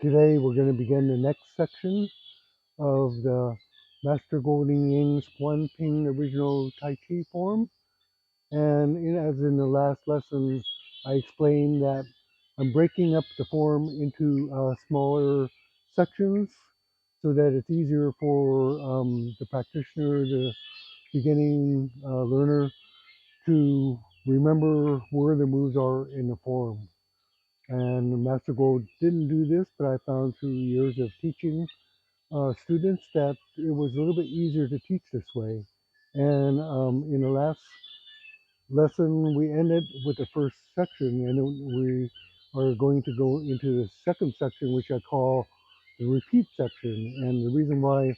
Today we're going to begin the next section of the Master Kuo Lien Ying's Guang Ping original Tai Chi form. And as in the last lesson, I explained that I'm breaking up the form into smaller sections so that it's easier for the practitioner, the beginning learner, to remember where the moves are in the form. And Master Kuo didn't do this, but I found through years of teaching students that it was a little bit easier to teach this way. And in the last lesson, we ended with the first section, and we are going to go into the second section, which I call the repeat section. And the reason why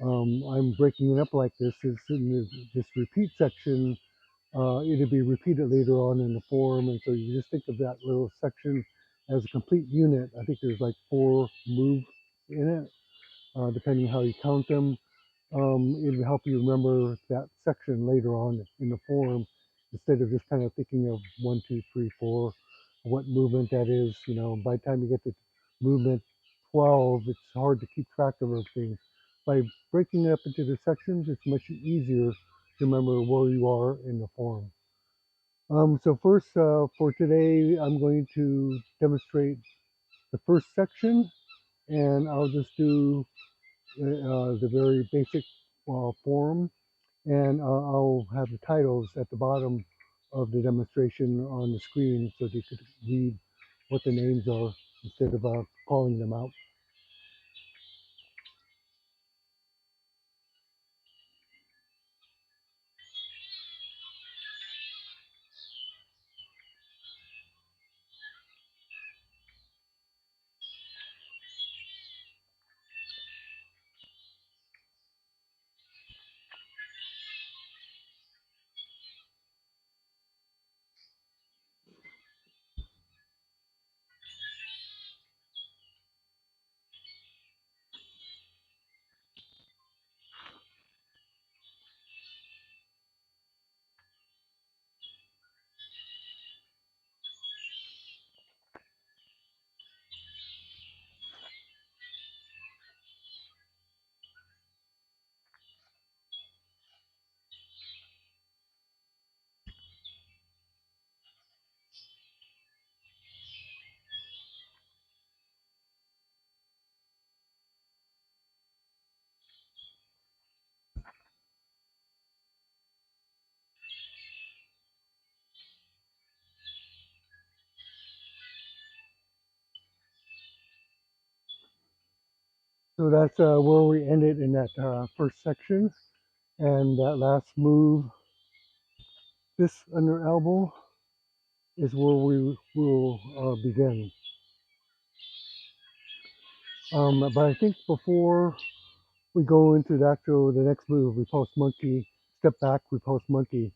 I'm breaking it up like this is in this repeat section, it'll be repeated later on in the form, and so you just think of that little section as a complete unit. I think there's like 4 moves in it, depending how you count them. It'll help you remember that section later on in the form instead of just kind of thinking of 1, 2, 3, 4, what movement that is. By the time you get to movement 12, it's hard to keep track of everything. By breaking it up into the sections, it's much easier to remember where you are in the form. So first, for today, I'm going to demonstrate the first section, and I'll just do the very basic form, and I'll have the titles at the bottom of the demonstration on the screen so that you could read what the names are instead of calling them out. So that's where we ended in that first section. And that last move, this under elbow, is where we will begin. But I think before we go into the next move, repulse monkey, step back, repulse monkey,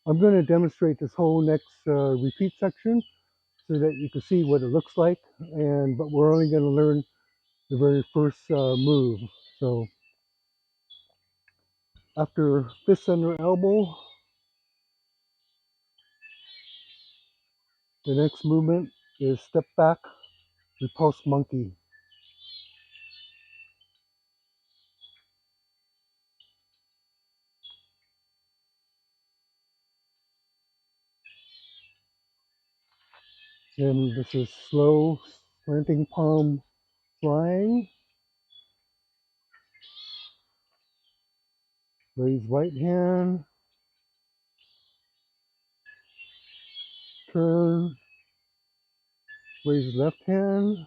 I'm going to demonstrate this whole next repeat section so that you can see what it looks like. But we're only going to learn the very first move. So after fist under elbow, the next movement is step back, repulse monkey. And this is slow slanting palm flying. Raise right hand, turn, raise left hand,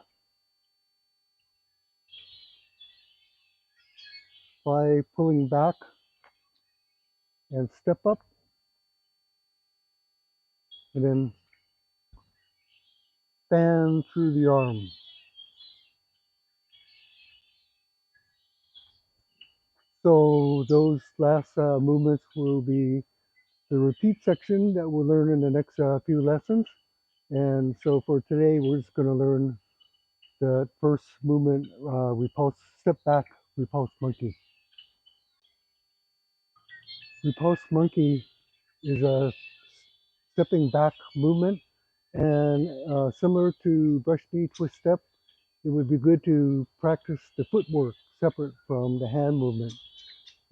by pulling back and step up, and then fan through the arm. So those last movements will be the repeat section that we'll learn in the next few lessons. And so for today, we're just going to learn the first movement, repulse, step back, repulse monkey. Repulse monkey is a stepping back movement, and similar to brush knee twist step, it would be good to practice the footwork separate from the hand movement.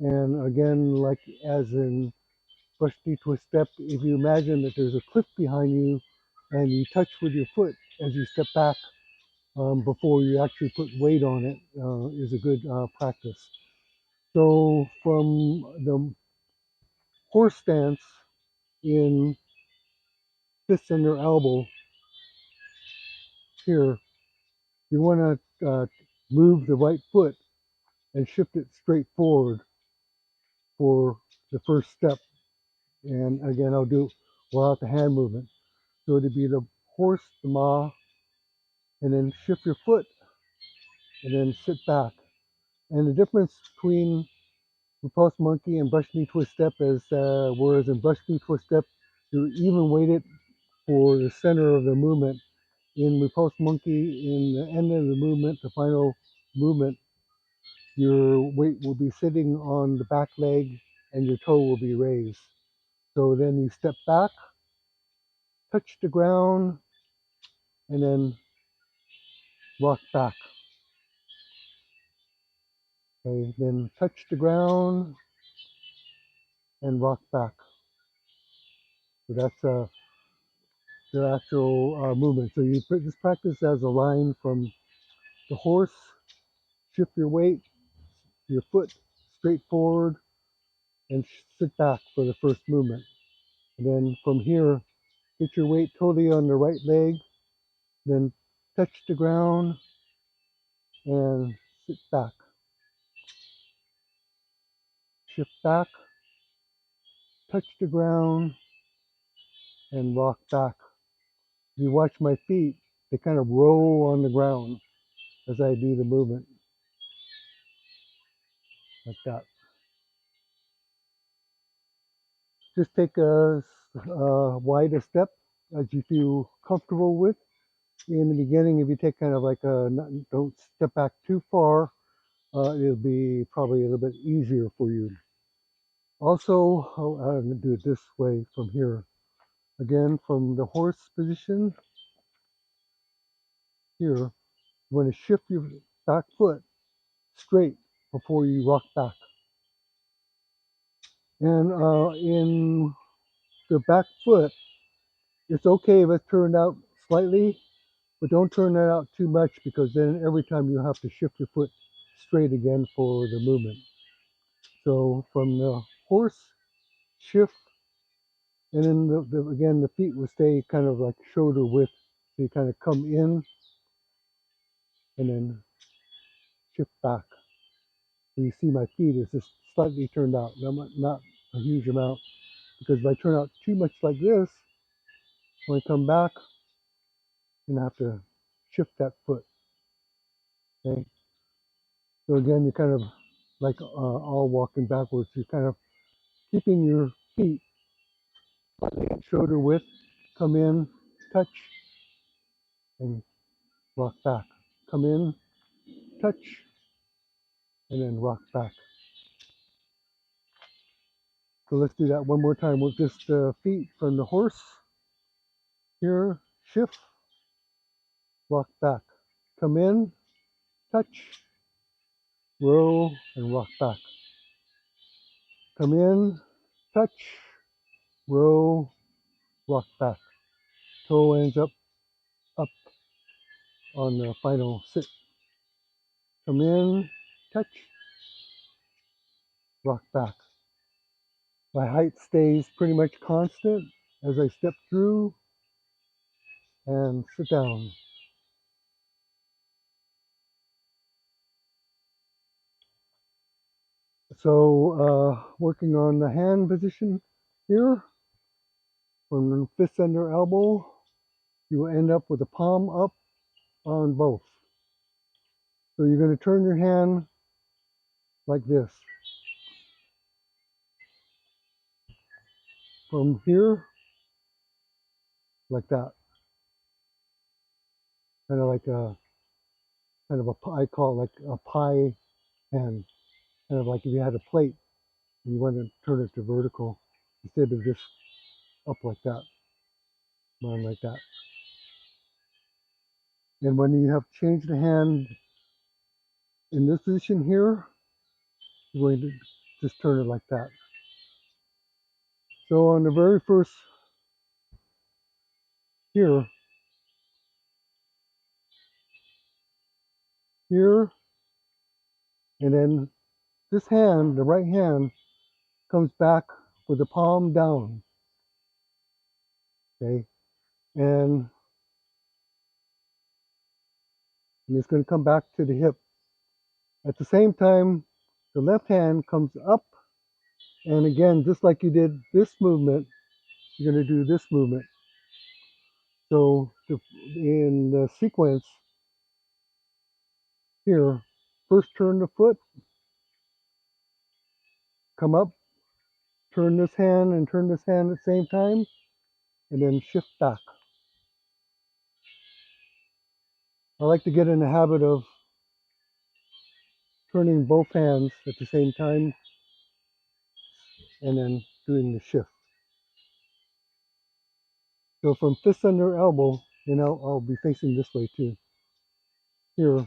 And again, like as in brush knee twist step, if you imagine that there's a cliff behind you and you touch with your foot as you step back before you actually put weight on it is a good practice. So from the horse stance in fist under elbow here, you want to move the right foot and shift it straight forward for the first step. And again, I'll do without the hand movement. So it'd be the horse, the ma, and then shift your foot and then sit back. And the difference between repulse monkey and brush knee twist step is whereas in brush knee twist step, you're even weighted for the center of the movement. In repulse monkey, in the end of the movement, the final movement, your weight will be sitting on the back leg and your toe will be raised. So then you step back, touch the ground, and then rock back. Okay, then touch the ground and rock back. So that's the actual movement. So you just practice as a line from the horse, shift your weight, your foot straight forward, and sit back for the first movement. And then from here, get your weight totally on the right leg, then touch the ground and sit back. Shift back, touch the ground, and rock back. If you watch my feet, they kind of roll on the ground as I do the movement, like that. Just take a wider step as you feel comfortable with. In the beginning, if you take kind of like don't step back too far, it'll be probably a little bit easier for you. Also, I'm going to do it this way from here. Again, from the horse position here, you want to shift your back foot straight before you rock back. And in the back foot, it's okay if it's turned out slightly, but don't turn that out too much because then every time you have to shift your foot straight again for the movement. So from the horse, shift, and then again the feet will stay kind of like shoulder width. So you kind of come in and then shift back. So you see my feet is just slightly turned out, not a huge amount, because if I turn out too much like this, when I come back, I'm gonna have to shift that foot. Okay. So again, you're kind of like all walking backwards. You're kind of keeping your feet shoulder width, come in, touch, and rock back. Come in, touch, and then rock back. So let's do that one more time with just the feet from the horse. Here, shift, rock back. Come in, touch, roll, and rock back. Come in, touch, roll, rock back. Toe ends up on the final sit. Come in, touch, rock back. My height stays pretty much constant as I step through and sit down. So working on the hand position here, from the fist under elbow, you will end up with the palm up on both. So you're going to turn your hand like this. From here, like that. Kind of like a, I call it like a pie hand. Kind of like if you had a plate and you want to turn it to vertical instead of just up like that, down like that. And when you have changed the hand in this position here, you're going to just turn it like that. So on the very first here, here, and then this hand, the right hand, comes back with the palm down, okay? And it's going to come back to the hip. At the same time, the left hand comes up, and again, just like you did this movement, you're going to do this movement. So in the sequence here, first turn the foot, come up, turn this hand and turn this hand at the same time, and then shift back. I like to get in the habit of turning both hands at the same time and then doing the shift. So from fist under elbow, and I'll be facing this way too. Here,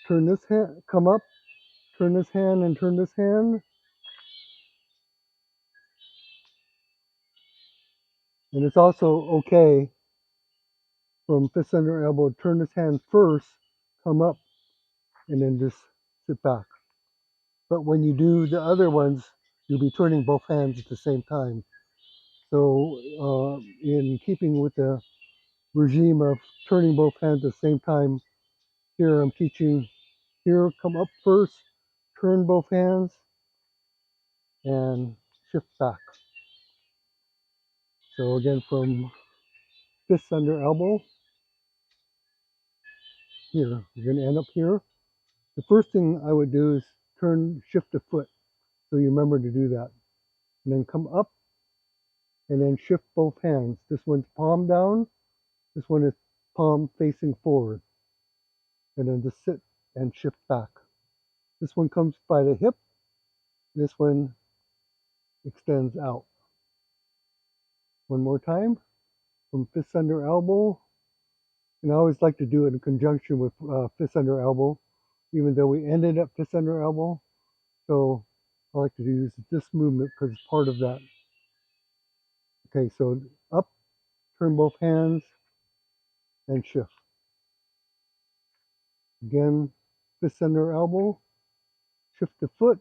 turn this hand, come up, turn this hand and turn this hand. And it's also okay from fist under elbow, turn this hand first, come up, and then just sit back. But when you do the other ones, you'll be turning both hands at the same time. So in keeping with the regime of turning both hands at the same time, here I'm teaching, here come up first, turn both hands, and shift back. So again, from fist under elbow, here, you're gonna end up here. The first thing I would do is shift the foot, so you remember to do that. And then come up, and then shift both hands. This one's palm down, this one is palm facing forward. And then just sit and shift back. This one comes by the hip, this one extends out. One more time, from fist under elbow. And I always like to do it in conjunction with fist under elbow, even though we ended up fist under elbow. So I like to use this movement because it's part of that. Okay, so up, turn both hands, and shift. Again, fist under elbow, shift the foot,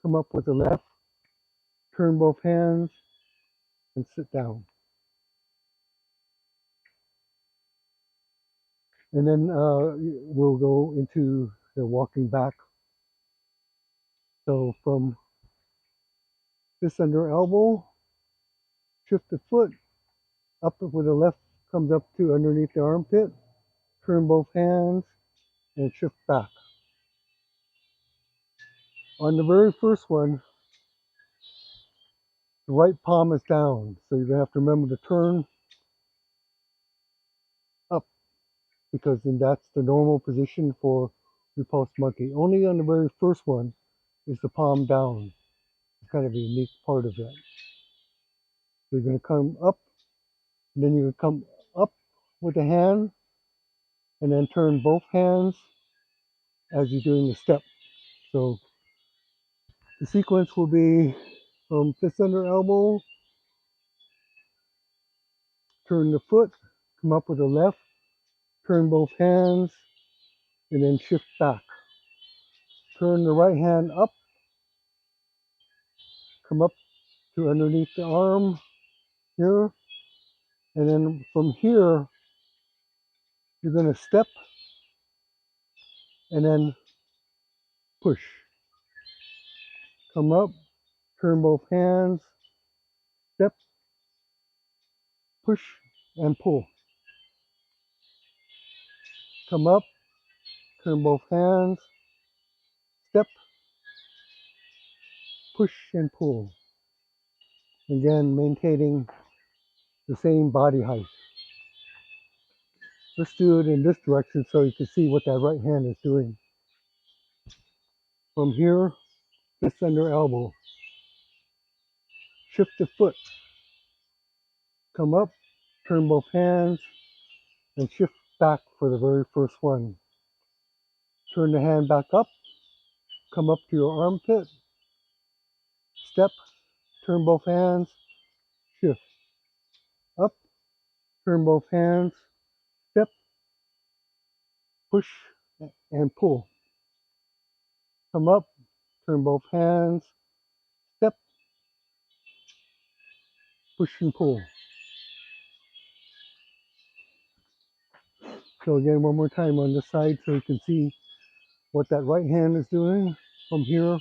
come up with the left, turn both hands, and sit down. And then we'll go into the walking back. So from fist under elbow, shift the foot, up with the left comes up to underneath the armpit, turn both hands, and shift back. On the very first one, the right palm is down, so you're going to have to remember to turn up, because then that's the normal position for repulse monkey. Only on the very first one is the palm down. It's kind of a unique part of that. So you're going to come up, and then you're going to come up with the hand, and then turn both hands as you're doing the step. So the sequence will be from fist under elbow, turn the foot, come up with the left, turn both hands, and then shift back. Turn the right hand up, come up to underneath the arm here, and then from here, you're going to step and then push. Come up, turn both hands, step, push, and pull. Come up, turn both hands, step, push, and pull. Again, maintaining the same body height. Let's do it in this direction so you can see what that right hand is doing. From here, fist under elbow. Shift the foot. Come up, turn both hands, and shift back for the very first one. Turn the hand back up, come up to your armpit, step, turn both hands, shift, up, turn both hands, step, push, and pull. Come up, turn both hands, step, push and pull. So again, one more time on this side so you can see what that right hand is doing. From here,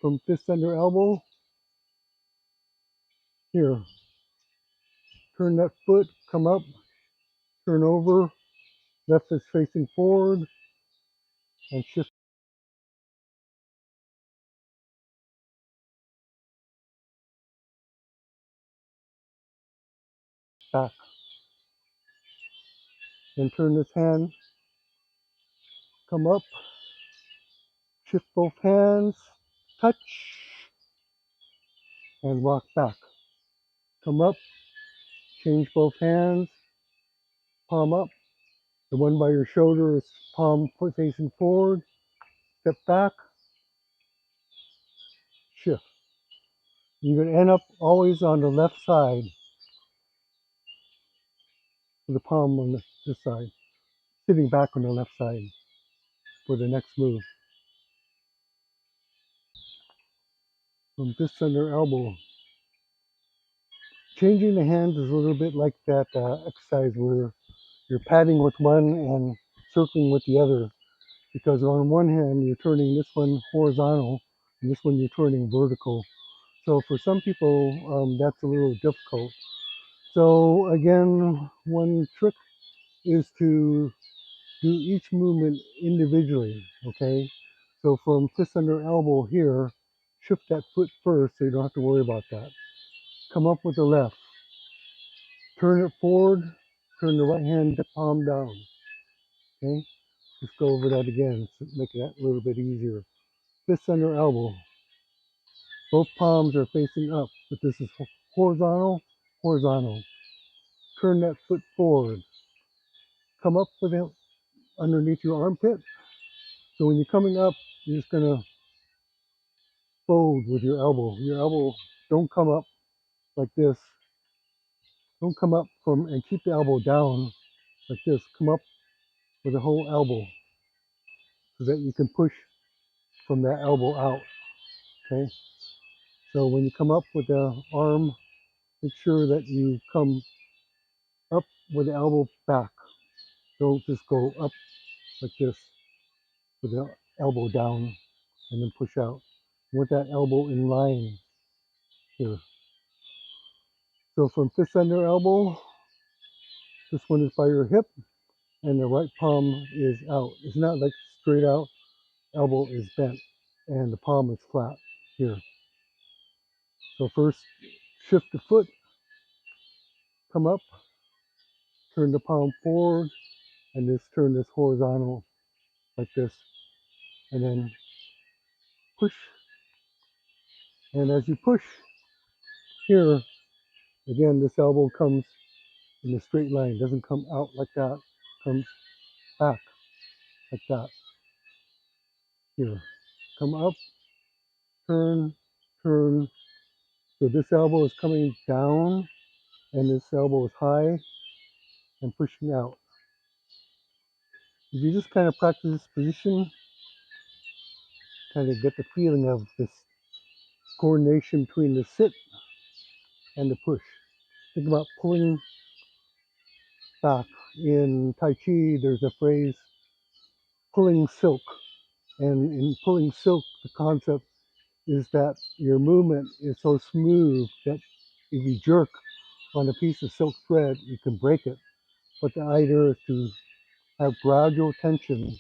from fist under elbow, here. Turn that foot, come up, turn over, left is facing forward, and shift back. Then turn this hand, come up, shift both hands, touch, and rock back. Come up, change both hands, palm up. The one by your shoulder is palm facing forward, step back, shift. You're going to end up always on the left side, with the palm on this side, sitting back on the left side for the next move. From fist under elbow. Changing the hands is a little bit like that exercise where you're patting with one and circling with the other. Because on one hand, you're turning this one horizontal, and this one you're turning vertical. So for some people, that's a little difficult. So again, one trick is to do each movement individually, okay? So from fist under elbow here, shift that foot first so you don't have to worry about that. Come up with the left. Turn it forward, turn the right hand palm down, okay? Let's go over that again, so make that a little bit easier. Fist under elbow. Both palms are facing up, but this is horizontal, horizontal. Turn that foot forward. Come up with it underneath your armpit. So when you're coming up, you're just gonna fold with your elbow. Your elbow don't come up like this. Don't come up from and keep the elbow down like this. Come up with the whole elbow so that you can push from that elbow out. Okay. So when you come up with the arm, make sure that you come up with the elbow back. Don't just go up like this with the elbow down and then push out. With that elbow in line here. So from fist under elbow, this one is by your hip and the right palm is out. It's not like straight out, elbow is bent and the palm is flat here. So first shift the foot, come up, turn the palm forward, and just turn this horizontal like this, and then push. And as you push here, again, this elbow comes in a straight line, doesn't come out like that, comes back like that. Here, come up, turn, turn. So this elbow is coming down, and this elbow is high and pushing out. If you just kind of practice this position, kind of get the feeling of this coordination between the sit and the push. Think about pulling back. In Tai Chi, there's a phrase, pulling silk. And in pulling silk, the concept is that your movement is so smooth that if you jerk on a piece of silk thread, you can break it. But the idea is to have gradual tension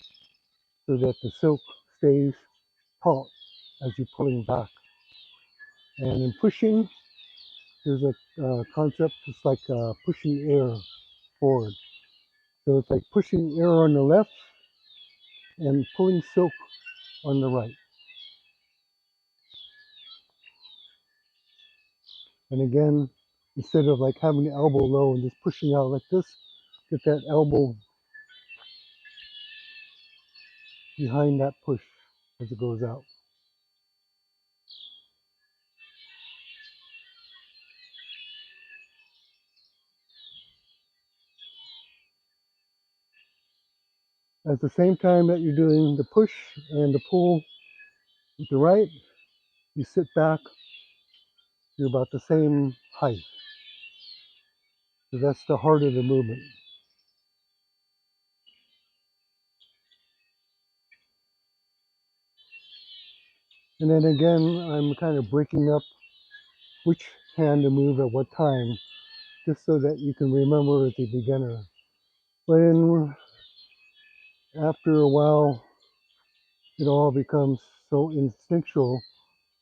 so that the silk stays taut as you're pulling back. And in pushing, there's a concept, it's like pushing air forward. So it's like pushing air on the left and pulling silk on the right. And again, Instead of like having the elbow low and just pushing out like this, get that elbow behind that push as it goes out. At the same time that you're doing the push and the pull with the right, you sit back, you're about the same height. So that's the heart of the movement. And then again, I'm kind of breaking up which hand to move at what time, just so that you can remember as a beginner. But after a while, it all becomes so instinctual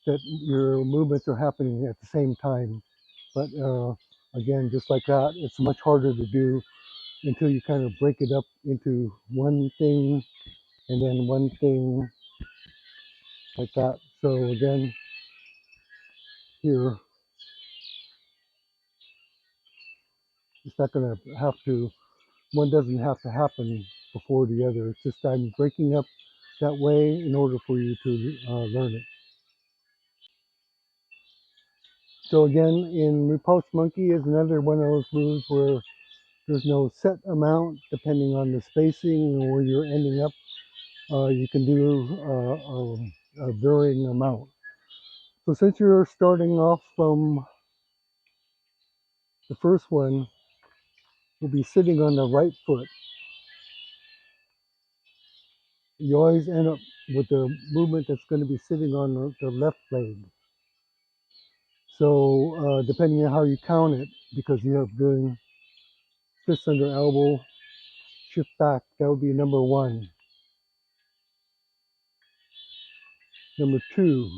that your movements are happening at the same time. But again, just like that, it's much harder to do until you kind of break it up into one thing and then one thing like that. So again, here, it's not going to have to, one doesn't have to happen before the other. It's just I'm breaking up that way in order for you to learn it. So again, in Repulse Monkey is another one of those moves where there's no set amount depending on the spacing or where you're ending up. You can do a varying amount. So since you're starting off from the first one, you'll be sitting on the right foot. You always end up with the movement that's going to be sitting on the left leg. So depending on how you count it, because you have doing fist under elbow, shift back, that would be number one. Number two,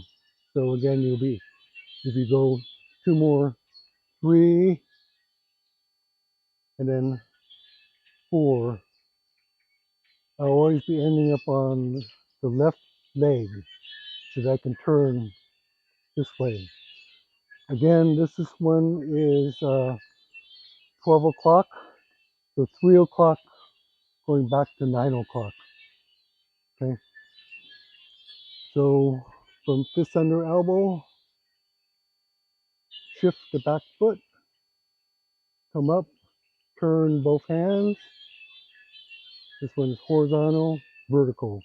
so again, you'll be, if you go two more, three, and then four, I'll always be ending up on the left leg so that I can turn this way. Again, this one is 12 o'clock, so 3 o'clock going back to 9 o'clock. Okay, so from fist under elbow, shift the back foot, come up, turn both hands. This one is horizontal, vertical.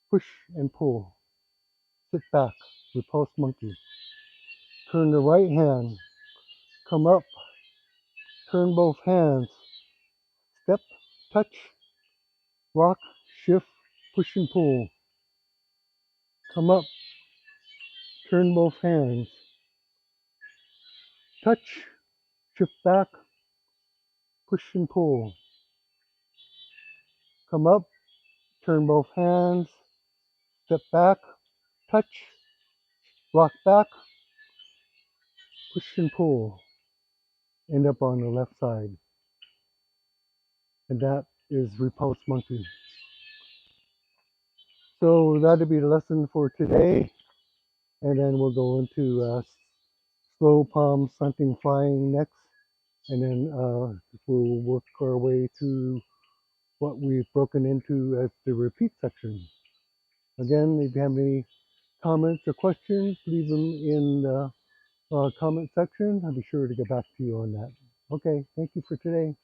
Push and pull. Sit back, repulse monkey. Turn the right hand, come up, turn both hands. Step, touch, rock, shift, push and pull. Come up, turn both hands. Touch, shift back, push and pull. Come up, turn both hands. Step back, touch, rock back, push and pull. End up on the left side. And that is repulse monkey. So that'll be the lesson for today. And then we'll go into slow palm something flying next. And then we'll work our way to what we've broken into as the repeat section. Again, if you have any comments or questions, leave them in the comment section. I'll be sure to get back to you on that. Okay, thank you for today.